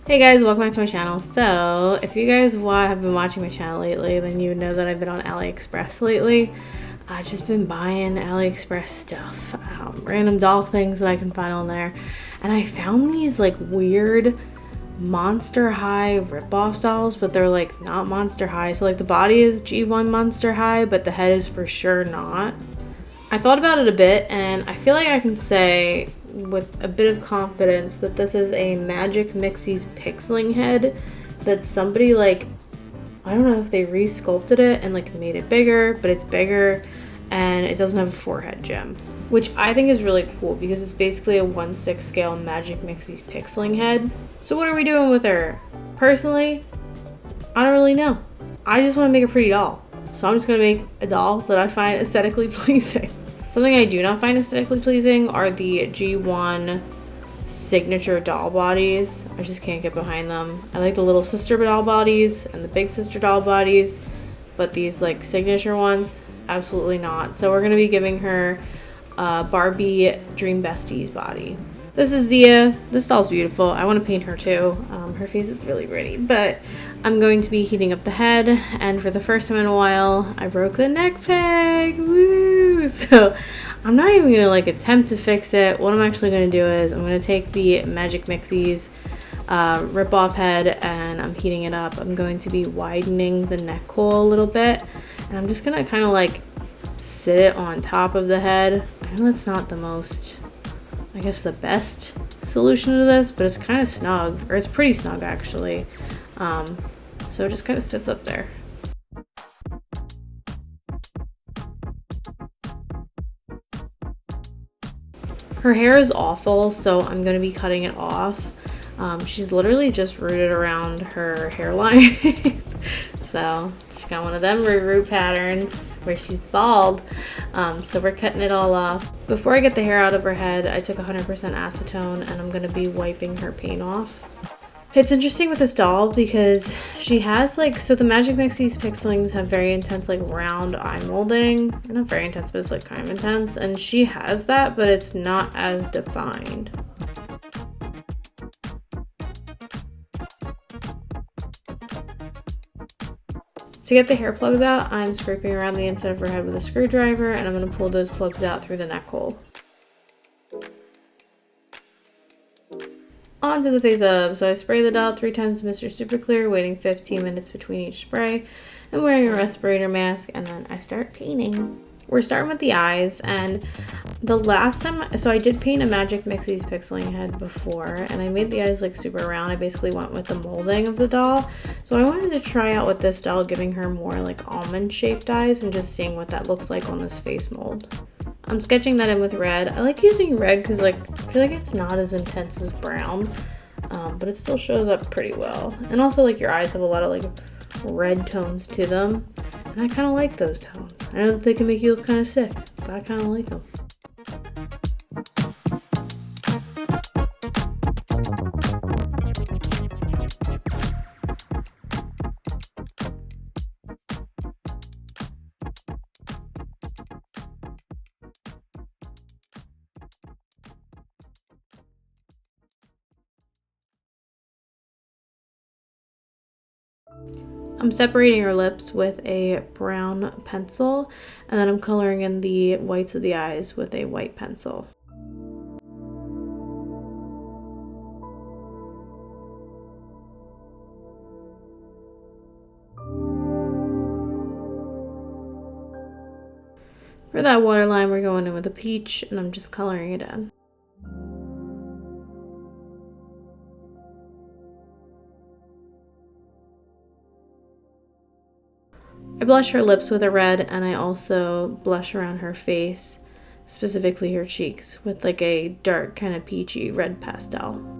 Hey guys, welcome back to my channel. So, if you guys have been watching my channel lately, then you know that I've been on Aliexpress lately. I've just been buying Aliexpress stuff, random doll things that I can find on there. And I found these like weird Monster High ripoff dolls, but they're like not Monster High. So like the body is G1 Monster High, but the head is for sure not. I thought about it a bit, and I feel like I can say with a bit of confidence that this is a Magic Mixies pixeling head that somebody like, I don't know if they re-sculpted it and like made it bigger, but it's bigger and it doesn't have a forehead gem, which I think is really cool because it's basically a 1/6 scale Magic Mixies pixeling head. So what are we doing with her? Personally, I don't really know. I just want to make a pretty doll. So I'm just going to make a doll that I find aesthetically pleasing. Something I do not find aesthetically pleasing are the G1 signature doll bodies. I just can't get behind them. I like the little sister doll bodies and the big sister doll bodies, but these like signature ones, absolutely not. So we're going to be giving her Barbie Dream Besties body. This is Zia. This doll's beautiful. I want to paint her too. Her face is really pretty, but I'm going to be heating up the head, and for the first time in a while, I broke the neck peg. Woo! So I'm not even gonna like attempt to fix it. What I'm actually gonna do is I'm gonna take the Magic Mixies rip-off head and I'm heating it up. I'm going to be widening the neck hole a little bit, and I'm just gonna kind of like sit it on top of the head. I know that's not the most, I guess, the best solution to this, but it's kind of snug, or it's pretty snug actually. So it just kind of sits up there. Her hair is awful, so I'm going to be cutting it off. She's literally just rooted around her hairline. So she got one of them root patterns where she's bald. So we're cutting it all off. Before I get the hair out of her head, I took 100% acetone and I'm going to be wiping her paint off. It's interesting with this doll because she has like, so the Magic Mixies pixelings have very intense like round eye molding. Not very intense, but it's like kind of intense. And she has that, but it's not as defined. To get the hair plugs out, I'm scraping around the inside of her head with a screwdriver, and I'm going to pull those plugs out through the neck hole. On to the face up. So I spray the doll 3 times with Mr. Super Clear, waiting 15 minutes between each spray. I'm wearing a respirator mask, and then I start painting. We're starting with the eyes, and the last time, so I did paint a Magic Mixies pixeling head before, and I made the eyes like super round. I basically went with the molding of the doll. So I wanted to try out with this doll, giving her more like almond shaped eyes and just seeing what that looks like on this face mold. I'm sketching that in with red. I like using red because like I feel like it's not as intense as brown, but it still shows up pretty well. And also like your eyes have a lot of like red tones to them, and I kind of like those tones. I know that they can make you look kind of sick, but I kind of like them. I'm separating her lips with a brown pencil, and then I'm coloring in the whites of the eyes with a white pencil. For that waterline, we're going in with a peach, and I'm just coloring it in. I blush her lips with a red, and I also blush around her face, specifically her cheeks, with like a dark kind of peachy red pastel.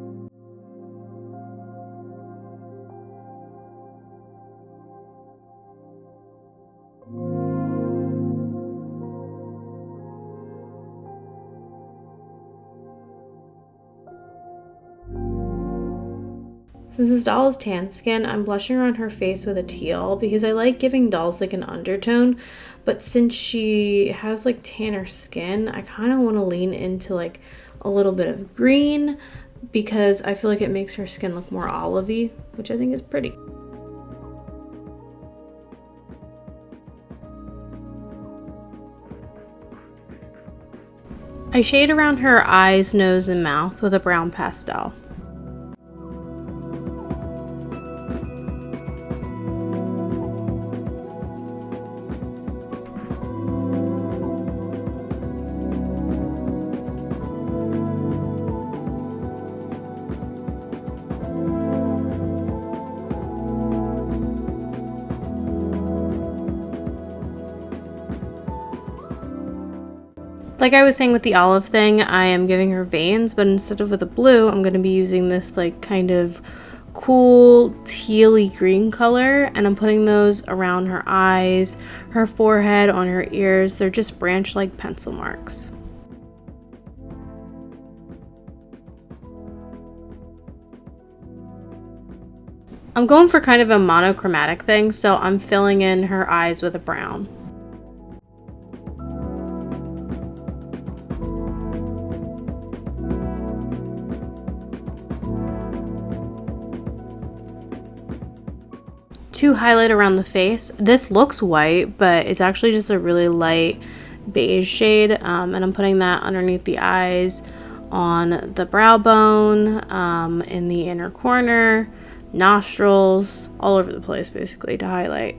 Since this doll is tan skin, I'm blushing around her face with a teal because I like giving dolls like an undertone, but since she has like tanner skin, I kind of want to lean into like a little bit of green because I feel like it makes her skin look more olivey, which I think is pretty. I shade around her eyes, nose, and mouth with a brown pastel. Like I was saying with the olive thing, I am giving her veins, but instead of with a blue, I'm going to be using this like kind of cool tealy green color, and I'm putting those around her eyes, her forehead, on her ears. They're just branch like pencil marks. I'm going for kind of a monochromatic thing, so I'm filling in her eyes with a brown. To highlight around the face, this looks white, but it's actually just a really light beige shade, and I'm putting that underneath the eyes, on the brow bone, in the inner corner, nostrils, all over the place basically to highlight.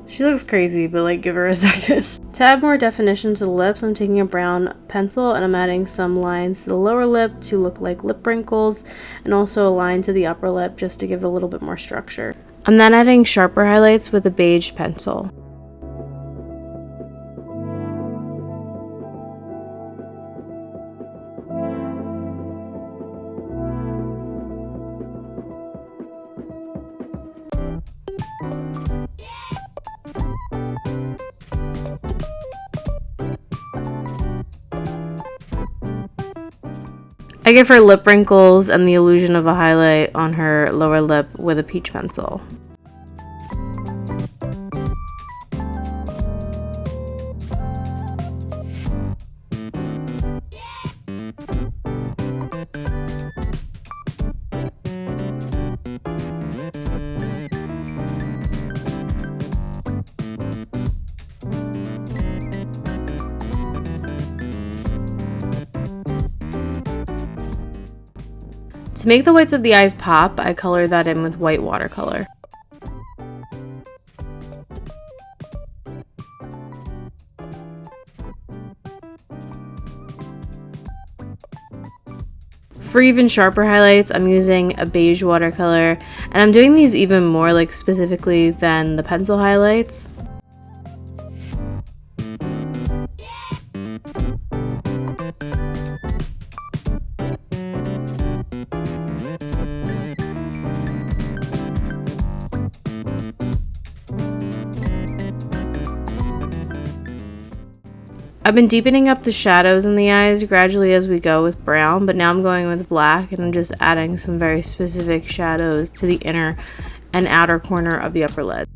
She looks crazy, but like give her a second. To add more definition to the lips, I'm taking a brown pencil and I'm adding some lines to the lower lip to look like lip wrinkles, and also a line to the upper lip just to give it a little bit more structure. I'm then adding sharper highlights with a beige pencil. I give her lip wrinkles and the illusion of a highlight on her lower lip with a peach pencil. To make the whites of the eyes pop, I color that in with white watercolor. For even sharper highlights, I'm using a beige watercolor, and I'm doing these even more like specifically than the pencil highlights. I've been deepening up the shadows in the eyes gradually as we go with brown, but now I'm going with black and I'm just adding some very specific shadows to the inner and outer corner of the upper lid.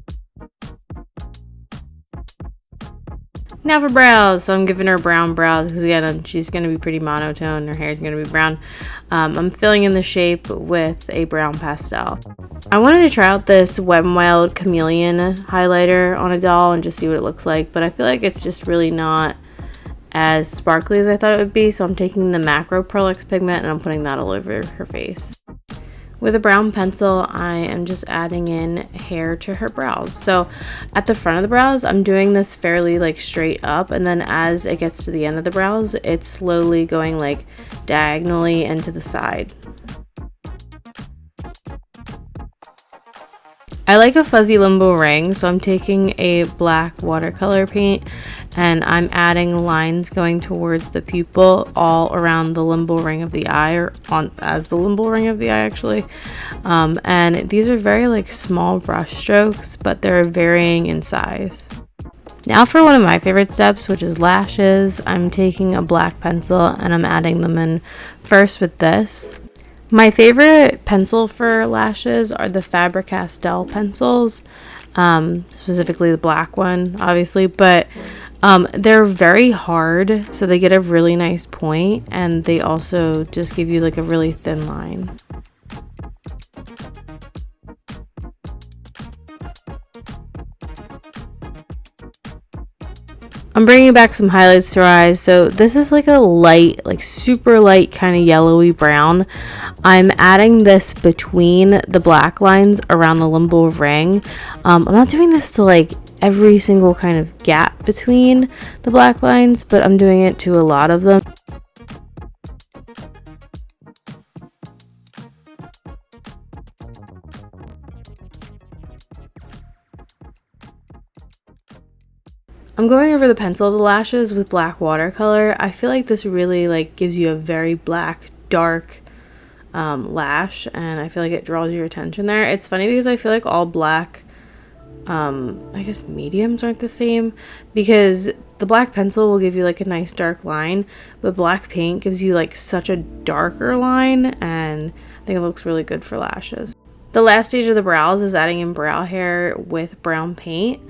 Now for brows, so I'm giving her brown brows because again, she's going to be pretty monotone, her hair is going to be brown. I'm filling in the shape with a brown pastel. I wanted to try out this Wet n Wild Chameleon highlighter on a doll and just see what it looks like, but I feel like it's just really not as sparkly as I thought it would be, so I'm taking the Macro Pearlix pigment and I'm putting that all over her face. With a brown pencil, I am just adding in hair to her brows. So at the front of the brows, I'm doing this fairly like straight up, and then as it gets to the end of the brows, it's slowly going like diagonally and to the side. I like a fuzzy limbo ring, so I'm taking a black watercolor paint and I'm adding lines going towards the pupil all around the limbo ring of the eye, or as the limbo ring of the eye actually. And these are very like small brush strokes, but they're varying in size. Now for one of my favorite steps, which is lashes, I'm taking a black pencil and I'm adding them in first with this. My favorite pencil for lashes are the Faber-Castell pencils, specifically the black one, obviously, but they're very hard, so they get a really nice point, and they also just give you like a really thin line. I'm bringing back some highlights to her eyes. So this is like a light, like super light kind of yellowy brown. I'm adding this between the black lines around the limbo ring. I'm not doing this to like every single kind of gap between the black lines, but I'm doing it to a lot of them. I'm going over the pencil of the lashes with black watercolor. I feel like this really like gives you a very black, dark lash, and I feel like it draws your attention there. It's funny because I feel like all black, I guess mediums aren't the same, because the black pencil will give you like a nice dark line, but black paint gives you like such a darker line, and I think it looks really good for lashes. The last stage of the brows is adding in brow hair with brown paint.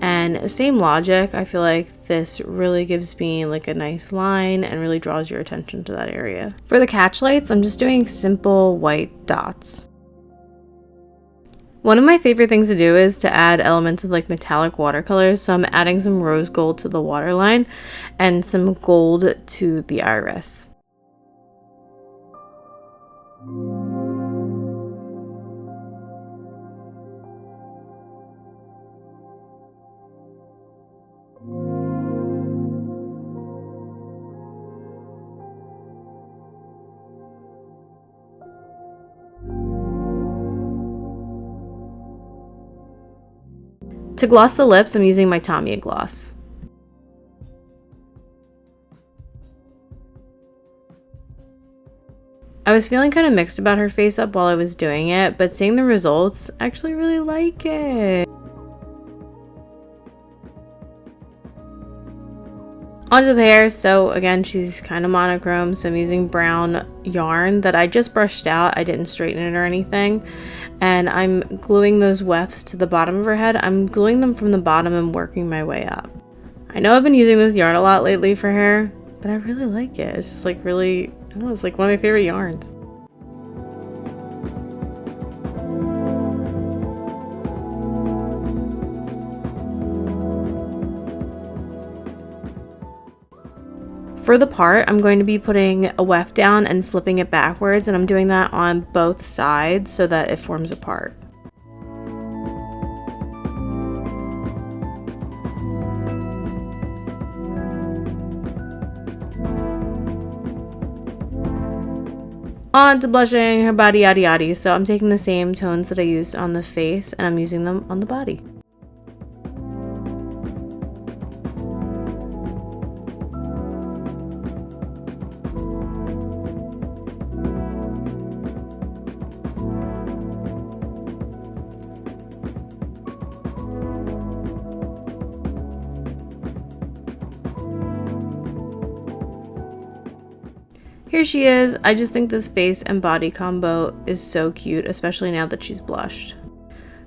And same logic, I feel like this really gives me like a nice line and really draws your attention to that area. For the catch lights, I'm just doing simple white dots. One of my favorite things to do is to add elements of like metallic watercolors. So I'm adding some rose gold to the waterline and some gold to the iris. To gloss the lips, I'm using my Tamiya gloss. I was feeling kind of mixed about her face up while I was doing it, but seeing the results, I actually really like it. Onto the hair. So again, she's kind of monochrome, so I'm using brown yarn that I just brushed out. I didn't straighten it or anything, and I'm gluing those wefts to the bottom of her head. I'm gluing them from the bottom and working my way up. I know I've been using this yarn a lot lately for hair, but I really like it. It's just like really, I don't know, it's like one of my favorite yarns. For the part, I'm going to be putting a weft down and flipping it backwards, and I'm doing that on both sides so that it forms a part. On to blushing her body yaddy yaddy. So I'm taking the same tones that I used on the face and I'm using them on the body. Here she is. I just think this face and body combo is so cute, especially now that she's blushed.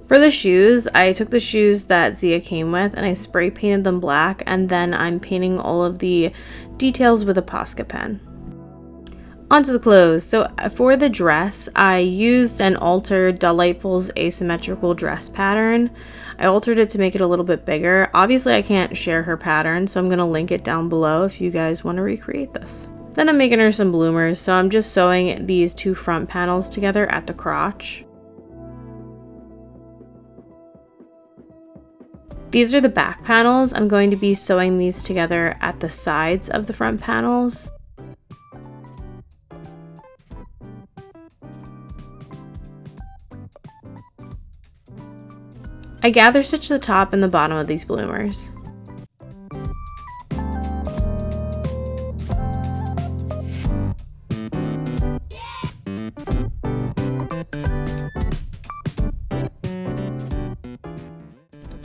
For the shoes, I took the shoes that Zia came with and I spray painted them black, and then I'm painting all of the details with a Posca pen. Onto the clothes. So for the dress, I used and altered Delightful's asymmetrical dress pattern. I altered it to make it a little bit bigger. Obviously, I can't share her pattern, so I'm going to link it down below if you guys want to recreate this. Then I'm making her some bloomers, so I'm just sewing these two front panels together at the crotch. These are the back panels. I'm going to be sewing these together at the sides of the front panels. I gather stitch the top and the bottom of these bloomers.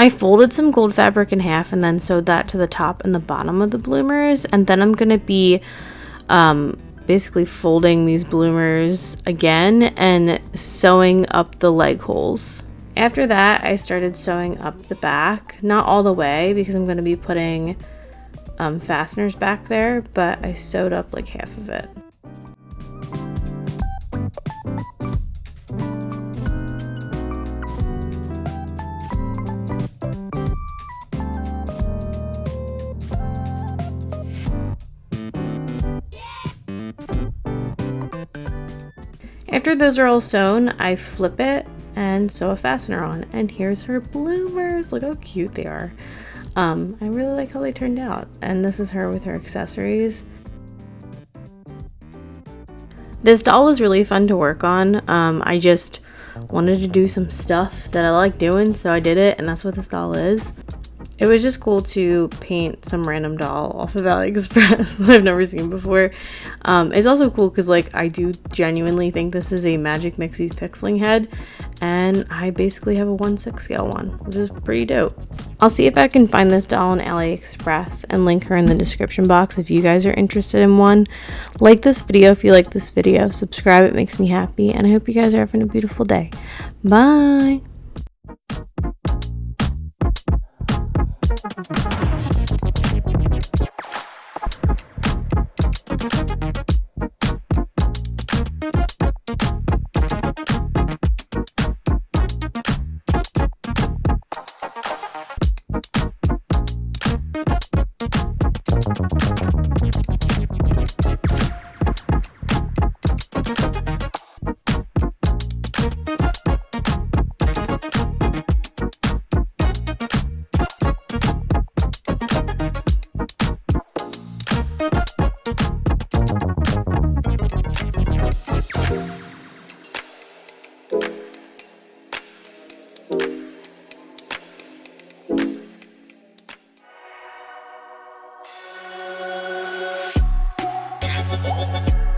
I folded some gold fabric in half and then sewed that to the top and the bottom of the bloomers, and then I'm going to be basically folding these bloomers again and sewing up the leg holes. After that, I started sewing up the back, not all the way because I'm going to be putting fasteners back there, but I sewed up like half of it. After those are all sewn, I flip it and sew a fastener on, and here's her bloomers. Look how cute they are. I really like how they turned out, and this is her with her accessories. This doll was really fun to work on. I just wanted to do some stuff that I like doing, so I did it, and that's what this doll is. It was just cool to paint some random doll off of Aliexpress that I've never seen before. It's also cool because like I do genuinely think this is a Magic Mixies pixeling head, and I basically have a 1/6 scale one, which is pretty dope. I'll see if I can find this doll on Aliexpress and link her in the description box if you guys are interested in one. Like this video if you like this video, subscribe, it makes me happy, and I hope you guys are having a beautiful day. Bye! Yes.